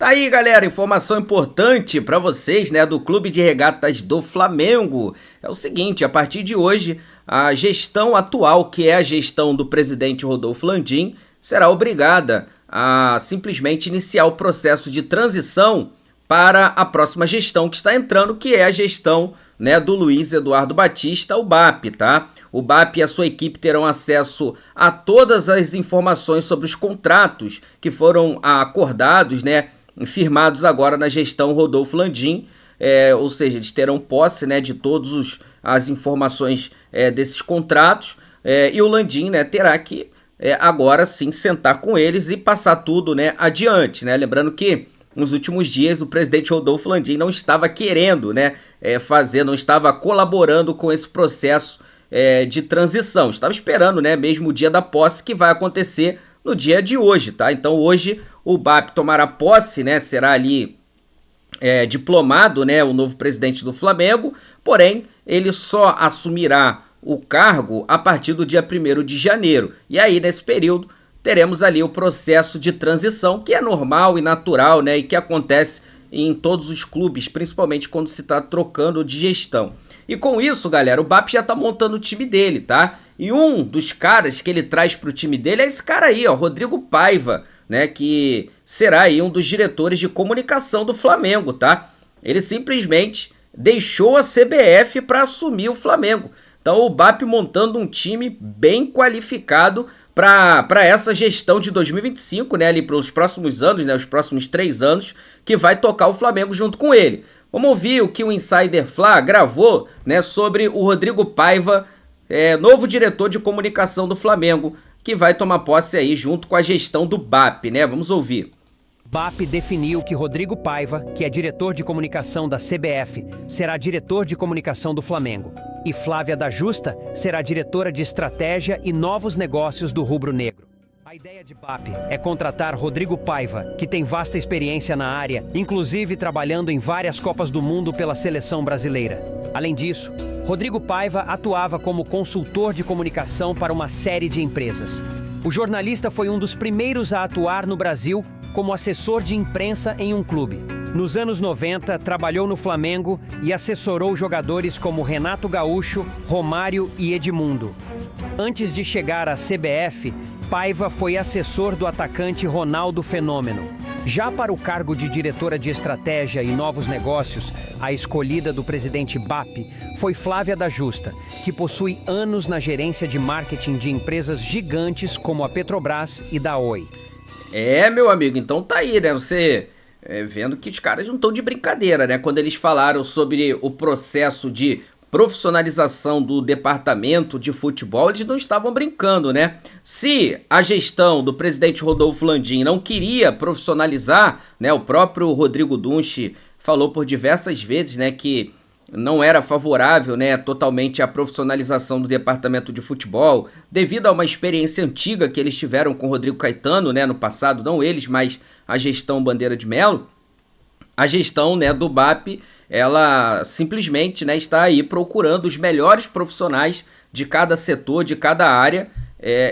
Tá aí, galera, informação importante para vocês, né, do Clube de Regatas do Flamengo. É o seguinte, a partir de hoje, a gestão atual, que é a gestão do presidente Rodolfo Landim, será obrigada a simplesmente iniciar o processo de transição para a próxima gestão que está entrando, que é a gestão, né, do Luiz Eduardo Batista, o BAP, tá? O BAP e a sua equipe terão acesso a todas as informações sobre os contratos que foram acordados, né, firmados agora na gestão Rodolfo Landim, ou seja, eles terão posse, né, de todas as informações desses contratos, e o Landim, né, terá que agora sim sentar com eles e passar tudo, né, adiante, né? Lembrando que nos últimos dias o presidente Rodolfo Landim não estava querendo, né, não estava colaborando com esse processo de transição, estava esperando, né, mesmo o dia da posse, que vai acontecer no dia de hoje, tá? Então hoje o BAP tomará posse, né, será ali diplomado, né, o novo presidente do Flamengo, porém ele só assumirá o cargo a partir do dia 1º de janeiro, e aí nesse período teremos ali o processo de transição, que é normal e natural, né, e que acontece em todos os clubes, principalmente quando se está trocando de gestão. E com isso, galera, o BAP já está montando o time dele, tá? E um dos caras que ele traz para o time dele é esse cara aí, ó, Rodrigo Paiva, né, que será aí um dos diretores de comunicação do Flamengo, tá? Ele simplesmente deixou a CBF para assumir o Flamengo. Então o BAP montando um time bem qualificado para essa gestão de 2025, né, ali para os próximos anos, né, os próximos 3 anos, que vai tocar o Flamengo junto com ele. Vamos ouvir o que o Insider Fla gravou, né, sobre o Rodrigo Paiva, novo diretor de comunicação do Flamengo, que vai tomar posse aí junto com a gestão do BAP, né? Vamos ouvir. BAP definiu que Rodrigo Paiva, que é diretor de comunicação da CBF, será diretor de comunicação do Flamengo. E Flávia da Justa será diretora de estratégia e novos negócios do rubro-negro. A ideia de BAP é contratar Rodrigo Paiva, que tem vasta experiência na área, inclusive trabalhando em várias Copas do Mundo pela seleção brasileira. Além disso, Rodrigo Paiva atuava como consultor de comunicação para uma série de empresas. O jornalista foi um dos primeiros a atuar no Brasil como assessor de imprensa em um clube. Nos anos 90, trabalhou no Flamengo e assessorou jogadores como Renato Gaúcho, Romário e Edmundo. Antes de chegar à CBF, Paiva foi assessor do atacante Ronaldo Fenômeno. Já para o cargo de diretora de estratégia e novos negócios, a escolhida do presidente BAP foi Flávia da Justa, que possui anos na gerência de marketing de empresas gigantes como a Petrobras e da Oi. Meu amigo, então tá aí, né? Você vendo que os caras não estão de brincadeira, né? Quando eles falaram sobre o processo de profissionalização do departamento de futebol, eles não estavam brincando, né? Se a gestão do presidente Rodolfo Landim não queria profissionalizar, né? O próprio Rodrigo Dunche falou por diversas vezes, né, que não era favorável, né, totalmente à profissionalização do departamento de futebol, devido a uma experiência antiga que eles tiveram com o Rodrigo Caetano, né, no passado, não eles, mas a gestão Bandeira de Melo. A gestão, né, do BAP, ela simplesmente, né, está aí procurando os melhores profissionais de cada setor, de cada área,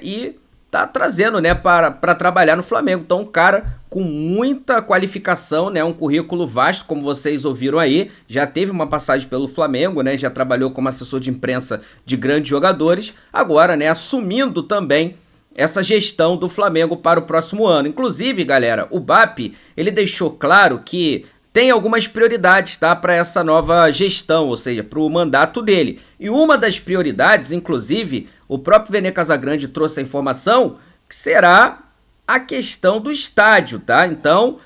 e tá trazendo, né, para trabalhar no Flamengo. Então, um cara com muita qualificação, né, um currículo vasto, como vocês ouviram aí, já teve uma passagem pelo Flamengo, né, já trabalhou como assessor de imprensa de grandes jogadores, agora, né, assumindo também essa gestão do Flamengo para o próximo ano. Inclusive, galera, o BAP, ele deixou claro que tem algumas prioridades, tá, para essa nova gestão, ou seja, para o mandato dele. E uma das prioridades, inclusive, o próprio Vene Casagrande trouxe a informação, que será a questão do estádio, tá? Então,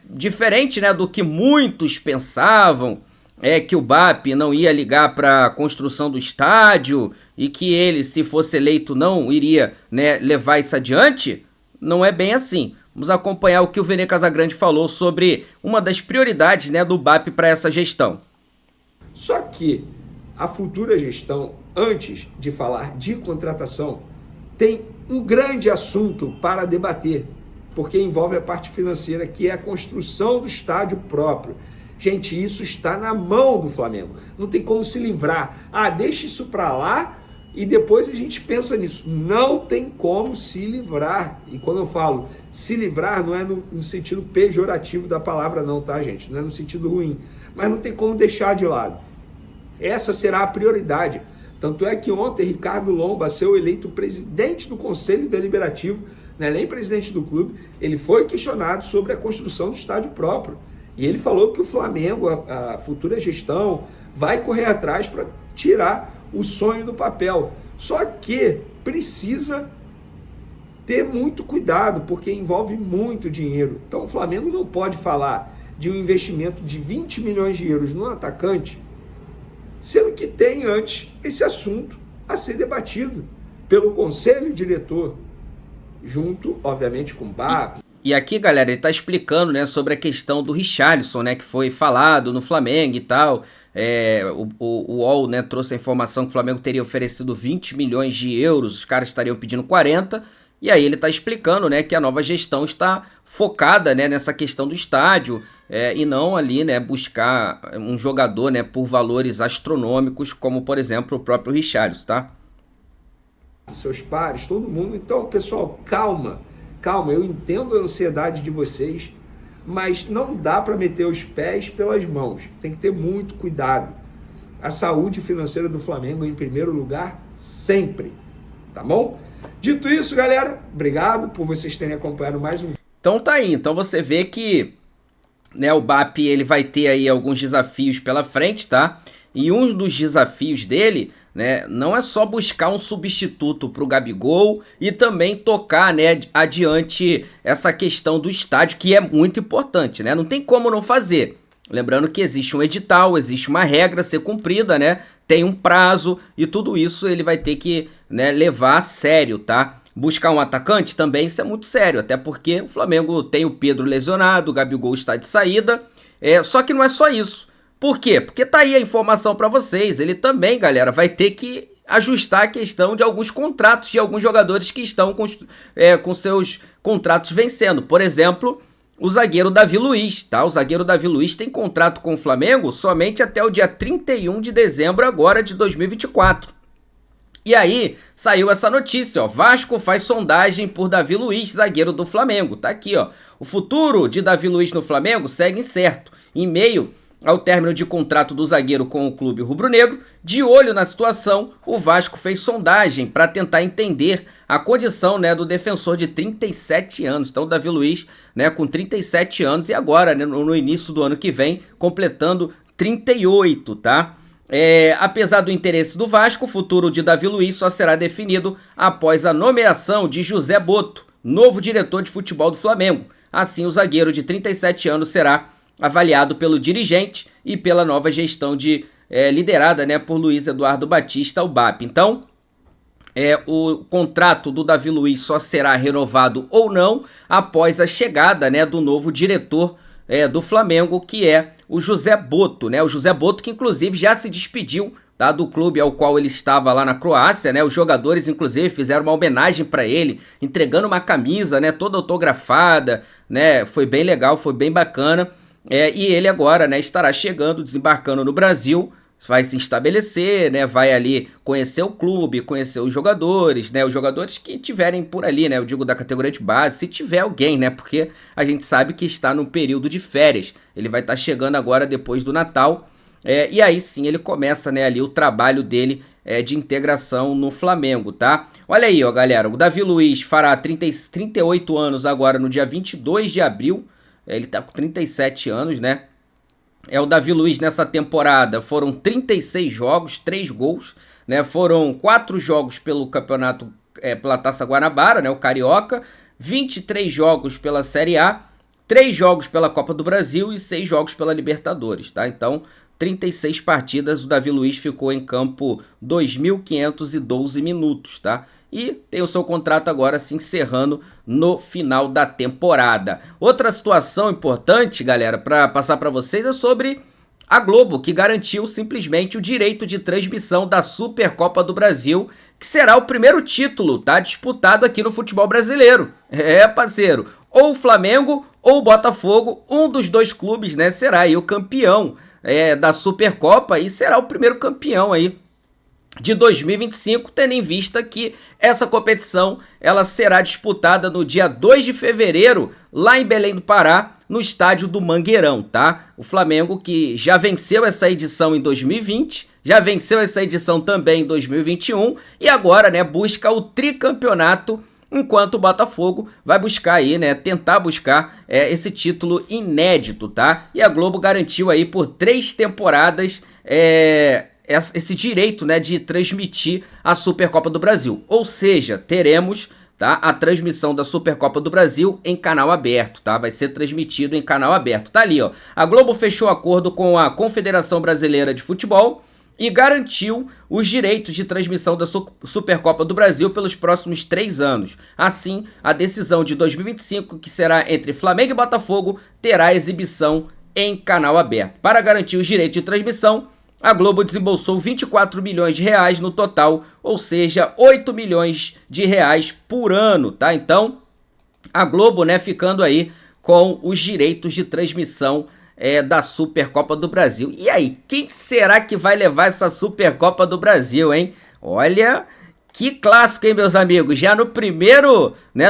diferente, né, do que muitos pensavam, que o BAP não ia ligar para a construção do estádio e que ele, se fosse eleito, não iria, né, levar isso adiante, não é bem assim. Vamos acompanhar o que o Vene Casagrande falou sobre uma das prioridades, né, do BAP para essa gestão. Só que a futura gestão, antes de falar de contratação, tem um grande assunto para debater, porque envolve a parte financeira, que é a construção do estádio próprio. Gente, isso está na mão do Flamengo. Não tem como se livrar. Deixa isso para lá, e depois a gente pensa nisso. Não tem como se livrar. E quando eu falo se livrar, não é no sentido pejorativo da palavra não, tá, gente? Não é no sentido ruim. Mas não tem como deixar de lado. Essa será a prioridade. Tanto é que ontem Ricardo Lomba, seu eleito presidente do Conselho Deliberativo, não é nem presidente do clube, ele foi questionado sobre a construção do estádio próprio. E ele falou que o Flamengo, a futura gestão, vai correr atrás para tirar o sonho do papel. Só que precisa ter muito cuidado, porque envolve muito dinheiro. Então o Flamengo não pode falar de um investimento de 20 milhões de euros no atacante, sendo que tem antes esse assunto a ser debatido pelo conselho diretor, junto, obviamente, com o BAP. E aqui, galera, ele tá explicando, né, sobre a questão do Richarlison, né, que foi falado no Flamengo e tal. O UOL, né, trouxe a informação que o Flamengo teria oferecido 20 milhões de euros, os caras estariam pedindo 40. E aí ele tá explicando, né, que a nova gestão está focada, né, nessa questão do estádio, e não ali, né, buscar um jogador, né, por valores astronômicos, como, por exemplo, o próprio Richarlison, tá? Seus pares, todo mundo. Então, pessoal, calma, eu entendo a ansiedade de vocês, mas não dá para meter os pés pelas mãos, tem que ter muito cuidado. A saúde financeira do Flamengo em primeiro lugar, sempre, tá bom? Dito isso, galera, obrigado por vocês terem acompanhado mais um. Então tá aí, então você vê que, né, o BAP ele vai ter aí alguns desafios pela frente, tá? E um dos desafios dele, né, não é só buscar um substituto para o Gabigol e também tocar, né, adiante essa questão do estádio, que é muito importante, né? Não tem como não fazer. Lembrando que existe um edital, existe uma regra a ser cumprida, né? Tem um prazo e tudo isso ele vai ter que, né, levar a sério, tá? Buscar um atacante também, isso é muito sério, até porque o Flamengo tem o Pedro lesionado, o Gabigol está de saída, só que não é só isso. Por quê? Porque tá aí a informação para vocês. Ele também, galera, vai ter que ajustar a questão de alguns contratos de alguns jogadores que estão com seus contratos vencendo. Por exemplo, o zagueiro Davi Luiz, tá? O zagueiro Davi Luiz tem contrato com o Flamengo somente até o dia 31 de dezembro agora de 2024. E aí, saiu essa notícia, ó, Vasco faz sondagem por Davi Luiz, zagueiro do Flamengo. Tá aqui, ó. O futuro de Davi Luiz no Flamengo segue incerto. Em meio ao término de contrato do zagueiro com o clube rubro-negro, de olho na situação, o Vasco fez sondagem para tentar entender a condição, né, do defensor de 37 anos. Então, o Davi Luiz, né, com 37 anos e agora, né, no início do ano que vem, completando 38, tá? Apesar do interesse do Vasco, o futuro de Davi Luiz só será definido após a nomeação de José Boto, novo diretor de futebol do Flamengo. Assim, o zagueiro de 37 anos será avaliado pelo dirigente e pela nova gestão liderada, né, por Luiz Eduardo Batista, o BAP. Então, o contrato do Davi Luiz só será renovado ou não após a chegada, né, do novo diretor do Flamengo, que é o José Boto, né? O José Boto que inclusive já se despediu, tá, do clube ao qual ele estava lá na Croácia, né? Os jogadores inclusive fizeram uma homenagem para ele, entregando uma camisa, né, toda autografada, né? Foi bem legal, foi bem bacana. E ele agora, né, estará chegando, desembarcando no Brasil, vai se estabelecer, né, vai ali conhecer o clube, conhecer os jogadores, né, os jogadores que tiverem por ali, né, eu digo da categoria de base, se tiver alguém, né, porque a gente sabe que está no período de férias, ele vai estar chegando agora depois do Natal, e aí sim ele começa, né, ali o trabalho dele de integração no Flamengo, tá? Olha aí, ó, galera, o Davi Luiz fará 38 anos agora no dia 22 de abril, ele tá com 37 anos, né? O Davi Luiz nessa temporada foram 36 jogos, 3 gols, né? Foram 4 jogos pelo campeonato, pela Taça Guanabara, né? O Carioca, 23 jogos pela Série A, 3 jogos pela Copa do Brasil e 6 jogos pela Libertadores, tá? Então, 36 partidas, o Davi Luiz ficou em campo 2.512 minutos, tá? E tem o seu contrato agora se encerrando no final da temporada. Outra situação importante, galera, para passar para vocês é sobre a Globo, que garantiu simplesmente o direito de transmissão da Supercopa do Brasil, que será o primeiro título, tá, disputado aqui no futebol brasileiro. Parceiro, ou o Flamengo ou o Botafogo, um dos dois clubes, né, será aí o campeão da Supercopa e será o primeiro campeão aí de 2025, tendo em vista que essa competição ela será disputada no dia 2 de fevereiro, lá em Belém do Pará, no estádio do Mangueirão, tá? O Flamengo que já venceu essa edição em 2020, já venceu essa edição também em 2021 e agora, né, busca o tricampeonato, enquanto o Botafogo vai buscar aí, né, tentar buscar esse título inédito, tá? E a Globo garantiu aí por 3 temporadas esse direito, né, de transmitir a Supercopa do Brasil. Ou seja, teremos, tá, a transmissão da Supercopa do Brasil em canal aberto, tá? Vai ser transmitido em canal aberto. Tá ali, ó. A Globo fechou acordo com a Confederação Brasileira de Futebol e garantiu os direitos de transmissão da Supercopa do Brasil pelos próximos 3 anos. Assim, a decisão de 2025, que será entre Flamengo e Botafogo, terá exibição em canal aberto. Para garantir os direitos de transmissão, a Globo desembolsou 24 milhões de reais no total, ou seja, 8 milhões de reais por ano, tá? Então, a Globo, né, ficando aí com os direitos de transmissão da Supercopa do Brasil. E aí, quem será que vai levar essa Supercopa do Brasil, hein? Olha, que clássico, hein, meus amigos? Já no primeiro, né,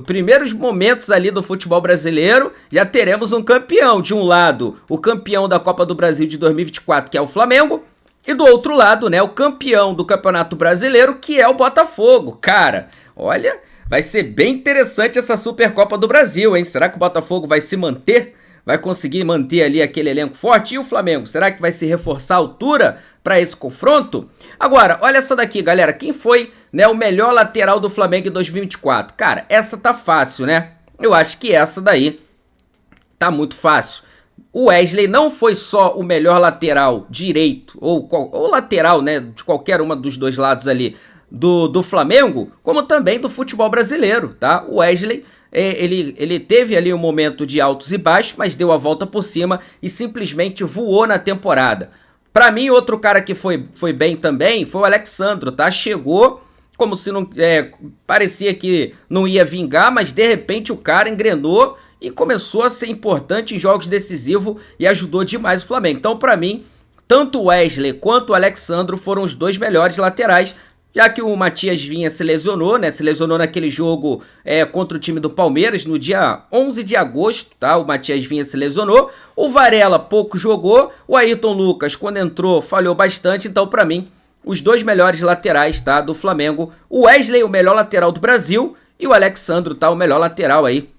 primeiros momentos ali do futebol brasileiro, já teremos um campeão. De um lado, o campeão da Copa do Brasil de 2024, que é o Flamengo, e do outro lado, né, o campeão do Campeonato Brasileiro, que é o Botafogo. Cara, olha, vai ser bem interessante essa Supercopa do Brasil, hein? Será que o Botafogo vai se manter? Vai conseguir manter ali aquele elenco forte? E o Flamengo, será que vai se reforçar a altura para esse confronto? Agora, olha essa daqui, galera. Quem foi, né, o melhor lateral do Flamengo em 2024? Cara, essa tá fácil, né? Eu acho que essa daí tá muito fácil. O Wesley não foi só o melhor lateral direito, ou lateral, né, de qualquer uma dos dois lados ali do Flamengo, como também do futebol brasileiro, tá? O Wesley, ele teve ali um momento de altos e baixos, mas deu a volta por cima e simplesmente voou na temporada. Pra mim, outro cara que foi bem também foi o Alex Sandro, tá? Chegou como se não parecia que não ia vingar, mas de repente o cara engrenou e começou a ser importante em jogos decisivos e ajudou demais o Flamengo. Então, pra mim, tanto o Wesley quanto o Alex Sandro foram os dois melhores laterais, já que o Matias Vinha se lesionou, né? Se lesionou naquele jogo contra o time do Palmeiras, no dia 11 de agosto, tá? O Matias Vinha se lesionou. O Varela pouco jogou. O Ayrton Lucas, quando entrou, falhou bastante. Então, pra mim, os dois melhores laterais, tá? Do Flamengo. O Wesley, o melhor lateral do Brasil. E o Alex Sandro, tá? O melhor lateral aí,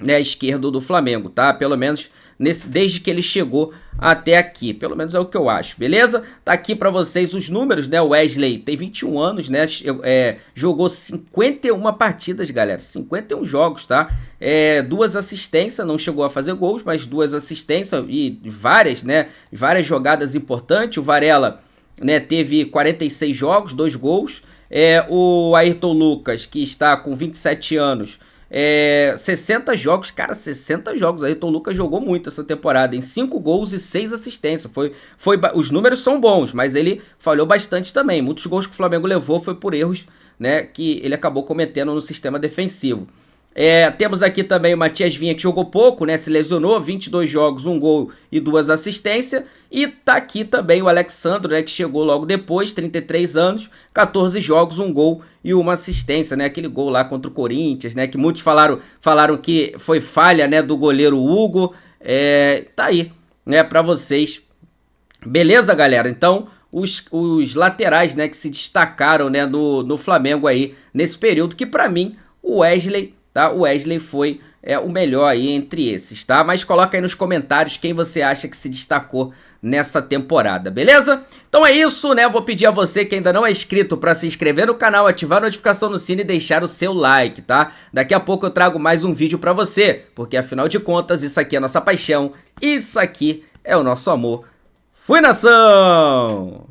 né, esquerdo do Flamengo, tá? Pelo menos desde que ele chegou até aqui. Pelo menos é o que eu acho, beleza? Tá aqui pra vocês os números, né? O Wesley tem 21 anos, né? Jogou 51 partidas, galera. 51 jogos, tá? 2 assistências, não chegou a fazer gols, mas 2 assistências e várias, né? Várias jogadas importantes. O Varela, né, teve 46 jogos, 2 gols. O Ayrton Lucas, que está com 27 anos, 60 jogos, cara, 60 jogos. Ayrton Lucas jogou muito essa temporada, em 5 gols e 6 assistências. Os números são bons, mas ele falhou bastante também. Muitos gols que o Flamengo levou foi por erros, né, que ele acabou cometendo no sistema defensivo. Temos aqui também o Matias Vinha, que jogou pouco, né? Se lesionou, 22 jogos, 1 gol e 2 assistências. E tá aqui também o Alex Sandro, né? Que chegou logo depois, 33 anos, 14 jogos, 1 gol e 1 assistência, né? Aquele gol lá contra o Corinthians, né? Que muitos falaram que foi falha, né, do goleiro Hugo. Tá aí, né, pra vocês. Beleza, galera? Então, os laterais, né, que se destacaram, né, no Flamengo aí, nesse período, que pra mim, o Wesley, tá? O Wesley foi o melhor aí entre esses, tá? Mas coloca aí nos comentários quem você acha que se destacou nessa temporada, beleza? Então é isso, né? Vou pedir a você que ainda não é inscrito para se inscrever no canal, ativar a notificação no sino e deixar o seu like, tá? Daqui a pouco eu trago mais um vídeo para você, porque afinal de contas isso aqui é a nossa paixão, isso aqui é o nosso amor. Fui, nação!